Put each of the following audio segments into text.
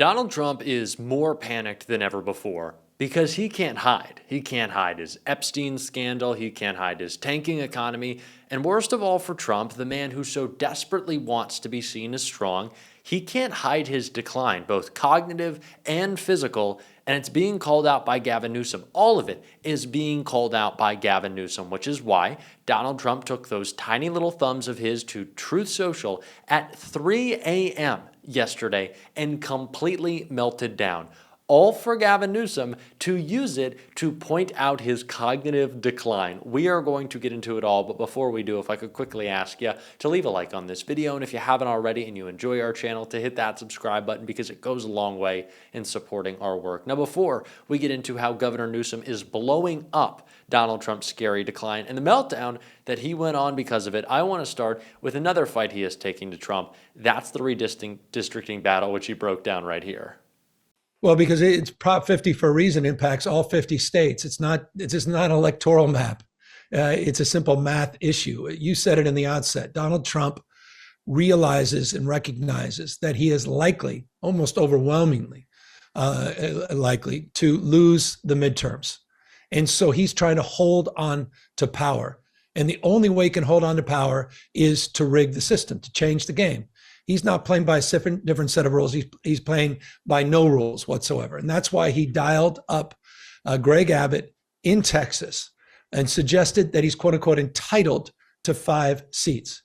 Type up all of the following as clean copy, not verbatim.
Donald Trump is more panicked than ever before because he can't hide. He can't hide his Epstein scandal. He can't hide his tanking economy. And worst of all for Trump, the man who so desperately wants to be seen as strong, he can't hide his decline, both cognitive and physical, and it's being called out by Gavin Newsom. All of it is being called out by Gavin Newsom, which is why Donald Trump took those tiny little thumbs of his to Truth Social at 3 a.m. yesterday and completely melted down. All for Gavin Newsom to use it to point out his cognitive decline. We are going to get into it all, but before we do, if I could quickly ask you to leave a like on this video, and if you haven't already and you enjoy our channel, to hit that subscribe button because it goes a long way in supporting our work. Now, before we get into how Governor Newsom is blowing up Donald Trump's scary decline and the meltdown that he went on because of it, I want to start with another fight he is taking to Trump. That's the redistricting battle, which he broke down right here. Well, because it's Prop 50 for a reason, impacts all 50 states. It's just not an electoral map. It's a simple math issue. You said it in the outset. Donald Trump realizes and recognizes that he is likely, almost overwhelmingly likely, to lose the midterms. And so he's trying to hold on to power. And the only way he can hold on to power is to rig the system, to change the game. He's not playing by a different set of rules. He's playing by no rules whatsoever. And that's why he dialed up Greg Abbott in Texas and suggested that he's, quote unquote, entitled to 5 seats.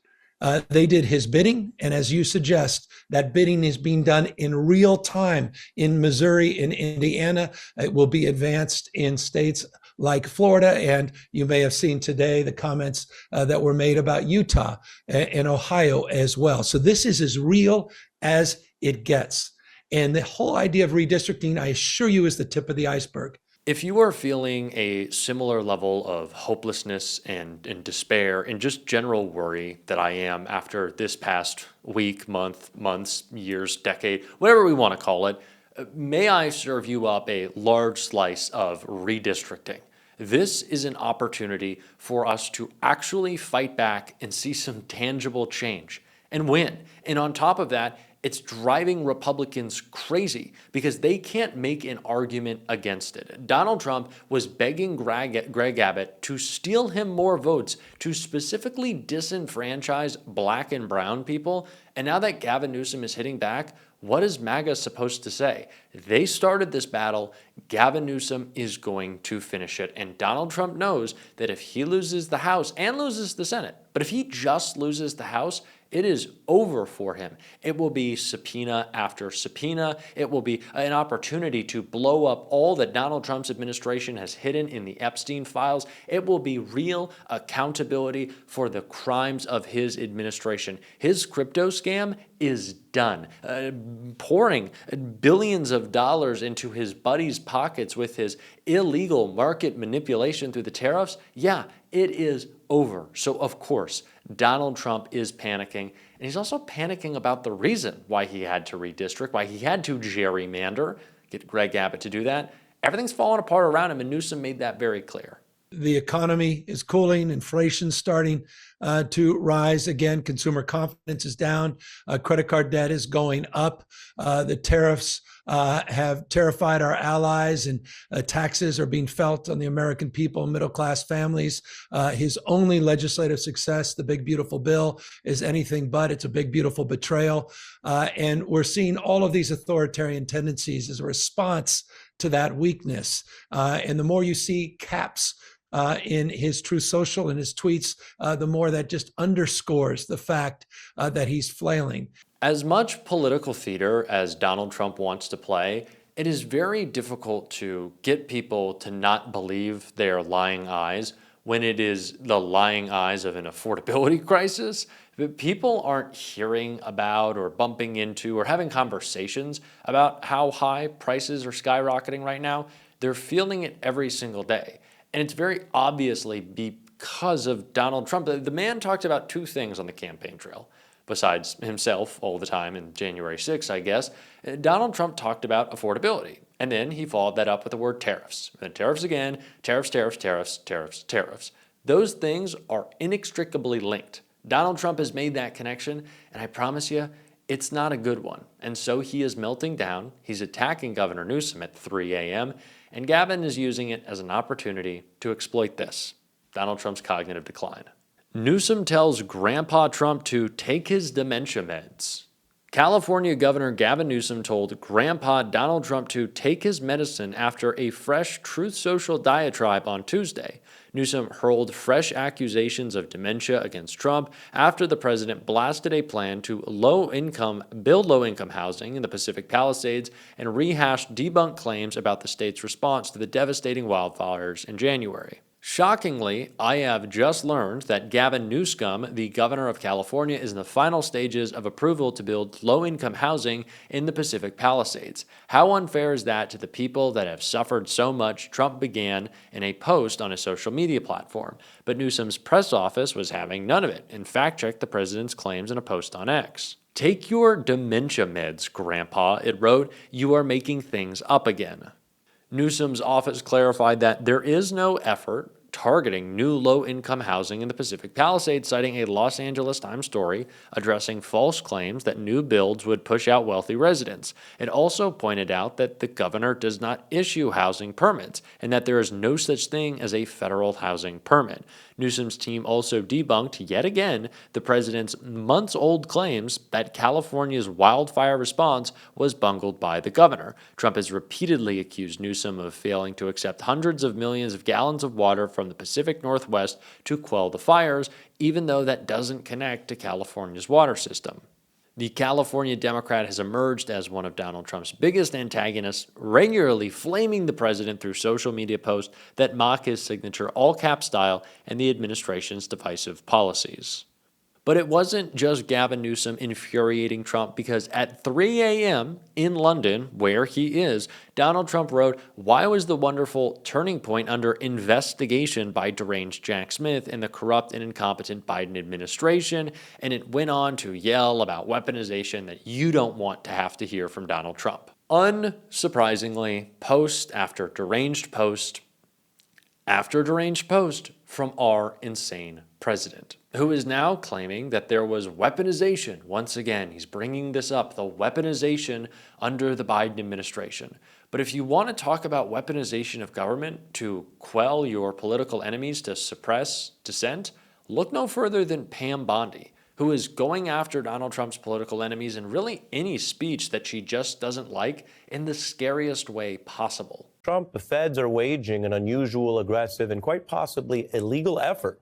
They did his bidding. And as you suggest, that bidding is being done in real time in Missouri, in Indiana. It will be advanced in states like Florida. And you may have seen today the comments that were made about Utah and Ohio as well. So this is as real as it gets. And the whole idea of redistricting, I assure you, is the tip of the iceberg. If you are feeling a similar level of hopelessness and despair and just general worry that I am after this past week, months, years, decade, whatever we want to call it, may I serve you up a large slice of redistricting. This is an opportunity for us to actually fight back and see some tangible change and win. And on top of that, it's driving Republicans crazy because they can't make an argument against it. Donald Trump was begging Greg Abbott to steal him more votes, to specifically disenfranchise black and brown people. And now that Gavin Newsom is hitting back, what is MAGA supposed to say? They started this battle. Gavin Newsom is going to finish it. And Donald Trump knows that if he loses the House and loses the Senate, but if he just loses the House, it is over for him. It will be subpoena after subpoena. It will be an opportunity to blow up all that Donald Trump's administration has hidden in the Epstein files. It will be real accountability for the crimes of his administration. His crypto scam is done. Pouring billions of dollars into his buddies' pockets with his illegal market manipulation through the tariffs, yeah, it is over. So of course, Donald Trump is panicking, and he's also panicking about the reason why he had to redistrict, why he had to gerrymander, get Greg Abbott to do that. Everything's falling apart around him, and Newsom made that very clear. The economy is cooling, inflation's starting to rise again, consumer confidence is down, credit card debt is going up, the tariffs have terrified our allies, and taxes are being felt on the American people, middle-class families. His only legislative success, the big, beautiful bill, is anything but. It's a big, beautiful betrayal. And we're seeing all of these authoritarian tendencies as a response to that weakness. And the more you see caps in his Truth Social and his tweets, the more that just underscores the fact that he's flailing. As much political theater as Donald Trump wants to play, it is very difficult to get people to not believe their lying eyes when it is the lying eyes of an affordability crisis. But people aren't hearing about or bumping into or having conversations about how high prices are skyrocketing right now. They're feeling it every single day. And it's very obviously because of Donald Trump. The man talked about 2 things on the campaign trail. Besides himself all the time in January 6th, I guess, Donald Trump talked about affordability. And then he followed that up with the word tariffs. And tariffs again, tariffs, tariffs, tariffs, tariffs, tariffs. Those things are inextricably linked. Donald Trump has made that connection, and I promise you, It's not a good one, and so he is melting down. He's attacking Governor Newsom at 3 a.m., and Gavin is using it as an opportunity to exploit this, Donald Trump's cognitive decline. Newsom tells Grandpa Trump to take his dementia meds. California Governor Gavin Newsom told Grandpa Donald Trump to take his medicine after a fresh Truth Social diatribe on Tuesday. Newsom hurled fresh accusations of dementia against Trump after the president blasted a plan to build low-income housing in the Pacific Palisades and rehashed debunked claims about the state's response to the devastating wildfires in January. Shockingly, I have just learned that Gavin Newsom, the governor of California, is in the final stages of approval to build low-income housing in the Pacific Palisades. How unfair is that to the people that have suffered so much? Trump began in a post on his social media platform, but Newsom's press office was having none of it and fact-checked the president's claims in a post on X. Take your dementia meds, Grandpa, it wrote. You are making things up again. Newsom's office clarified that there is no effort targeting new low-income housing in the Pacific Palisades, citing a Los Angeles Times story addressing false claims that new builds would push out wealthy residents. It also pointed out that the governor does not issue housing permits and that there is no such thing as a federal housing permit. Newsom's team also debunked, yet again, the president's months-old claims that California's wildfire response was bungled by the governor. Trump has repeatedly accused Newsom of failing to accept hundreds of millions of gallons of water from the Pacific Northwest to quell the fires, even though that doesn't connect to California's water system. The California Democrat has emerged as one of Donald Trump's biggest antagonists, regularly flaming the president through social media posts that mock his signature all-cap style and the administration's divisive policies. But it wasn't just Gavin Newsom infuriating Trump, because at 3 a.m. in London, where he is, Donald Trump wrote, "Why was the wonderful turning point under investigation by deranged Jack Smith in the corrupt and incompetent Biden administration?" And it went on to yell about weaponization that you don't want to have to hear from Donald Trump. Unsurprisingly, post after deranged post after deranged post from our insane president, who is now claiming that there was weaponization. Once again, he's bringing this up, the weaponization under the Biden administration. But if you want to talk about weaponization of government to quell your political enemies, to suppress dissent, look no further than Pam Bondi, who is going after Donald Trump's political enemies in really any speech that she just doesn't like in the scariest way possible. Trump, the feds are waging an unusual, aggressive, and quite possibly illegal effort,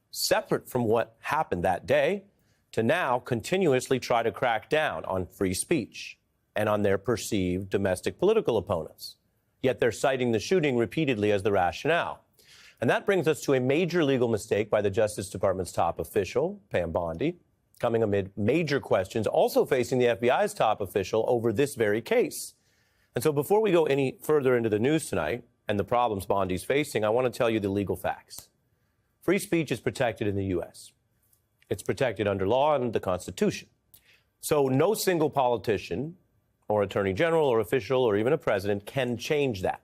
separate from what happened that day, to now continuously try to crack down on free speech and on their perceived domestic political opponents. Yet they're citing the shooting repeatedly as the rationale. And that brings us to a major legal mistake by the Justice Department's top official, Pam Bondi, coming amid major questions also facing the FBI's top official over this very case. And so before we go any further into the news tonight and the problems Bondi's facing, I want to tell you the legal facts. Free speech is protected in the U.S. It's protected under law and the Constitution. So no single politician or attorney general or official or even a president can change that.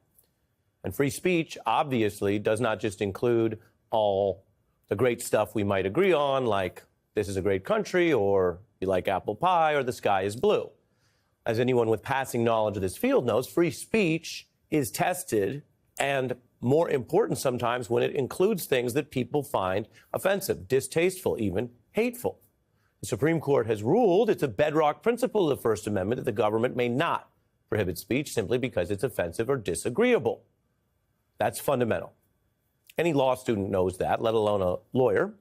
And free speech obviously does not just include all the great stuff we might agree on, like this is a great country, or you like apple pie, or the sky is blue. As anyone with passing knowledge of this field knows, free speech is tested, and more important sometimes when it includes things that people find offensive, distasteful, even hateful. The Supreme Court has ruled it's a bedrock principle of the First Amendment that the government may not prohibit speech simply because it's offensive or disagreeable. That's fundamental. Any law student knows that, let alone a lawyer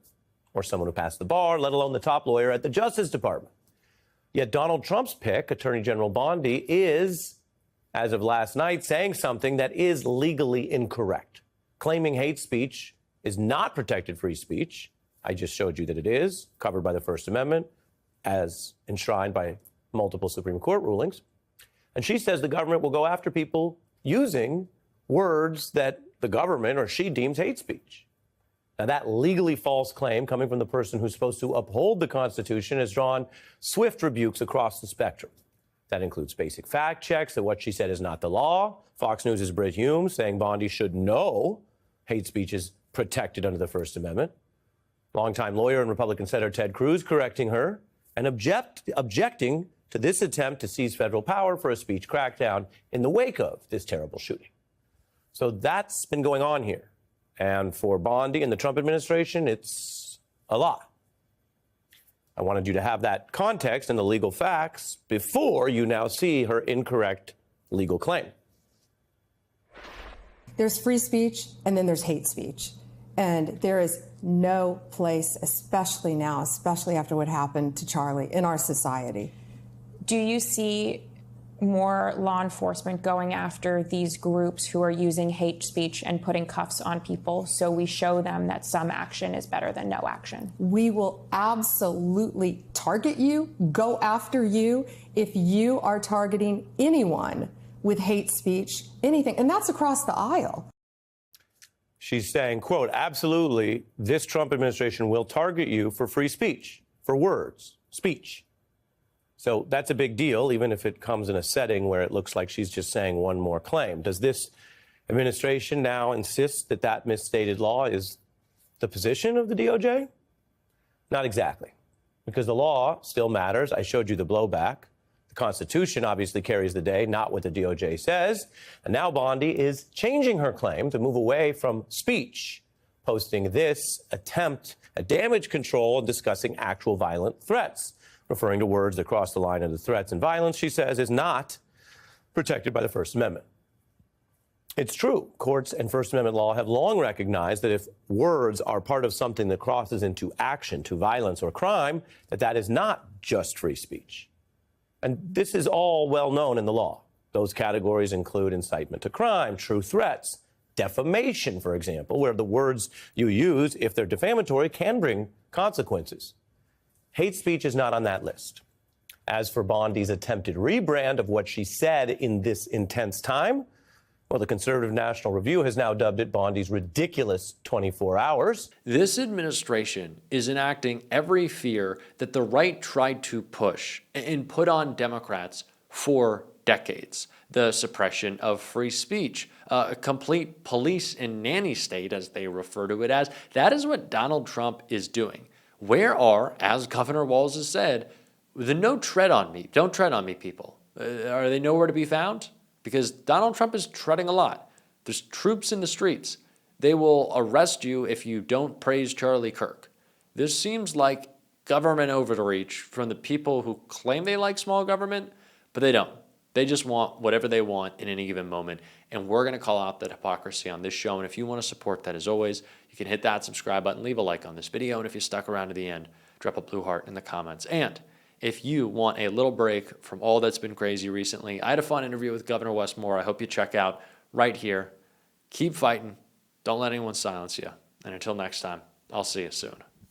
or someone who passed the bar, let alone the top lawyer at the Justice Department. Yet Donald Trump's pick, Attorney General Bondi, is, as of last night, saying something that is legally incorrect. Claiming hate speech is not protected free speech. I just showed you that it is, covered by the First Amendment, as enshrined by multiple Supreme Court rulings. And she says the government will go after people using words that the government or she deems hate speech. Now, that legally false claim coming from the person who's supposed to uphold the Constitution has drawn swift rebukes across the spectrum. That includes basic fact checks that what she said is not the law. Fox News' Brit Hume saying Bondi should know hate speech is protected under the First Amendment. Longtime lawyer and Republican Senator Ted Cruz correcting her, and objecting to this attempt to seize federal power for a speech crackdown in the wake of this terrible shooting. So that's been going on here. And for Bondi and the Trump administration, it's a lot. I wanted you to have that context and the legal facts before you now see her incorrect legal claim. There's free speech and then there's hate speech. And there is no place, especially now, especially after what happened to Charlie, in our society. Do you see more law enforcement going after these groups who are using hate speech and putting cuffs on people so we show them that some action is better than no action? We will absolutely target you, go after you if you are targeting anyone with hate speech, anything, and that's across the aisle. She's saying, quote, absolutely, this Trump administration will target you for free speech, for words, speech. So that's a big deal, even if it comes in a setting where it looks like she's just saying one more claim. Does this administration now insist that that misstated law is the position of the DOJ? Not exactly, because the law still matters. I showed you the blowback. The Constitution obviously carries the day, not what the DOJ says. And now Bondi is changing her claim to move away from speech, posting this attempt at damage control and discussing actual violent threats, referring to words that cross the line into threats and violence, she says, is not protected by the First Amendment. It's true. Courts and First Amendment law have long recognized that if words are part of something that crosses into action, to violence or crime, that is not just free speech. And this is all well known in the law. Those categories include incitement to crime, true threats, defamation, for example, where the words you use, if they're defamatory, can bring consequences. Hate speech is not on that list. As for Bondi's attempted rebrand of what she said in this intense time, well, the conservative National Review has now dubbed it Bondi's ridiculous 24 hours. This administration is enacting every fear that the right tried to push and put on Democrats for decades. The suppression of free speech, a complete police and nanny state, as they refer to it as. That is what Donald Trump is doing. Where are, as Governor Walz has said, the no tread on me, don't tread on me people? Are they nowhere to be found? Because Donald Trump is treading a lot. There's troops in the streets. They will arrest you if you don't praise Charlie Kirk. This seems like government overreach from the people who claim they like small government, but they don't. They just want whatever they want in any given moment. And we're going to call out that hypocrisy on this show. And if you want to support that, as always, you can hit that subscribe button, leave a like on this video. And if you stuck around to the end, drop a blue heart in the comments. And if you want a little break from all that's been crazy recently, I had a fun interview with Governor Westmore. I hope you check out right here. Keep fighting. Don't let anyone silence you. And until next time, I'll see you soon.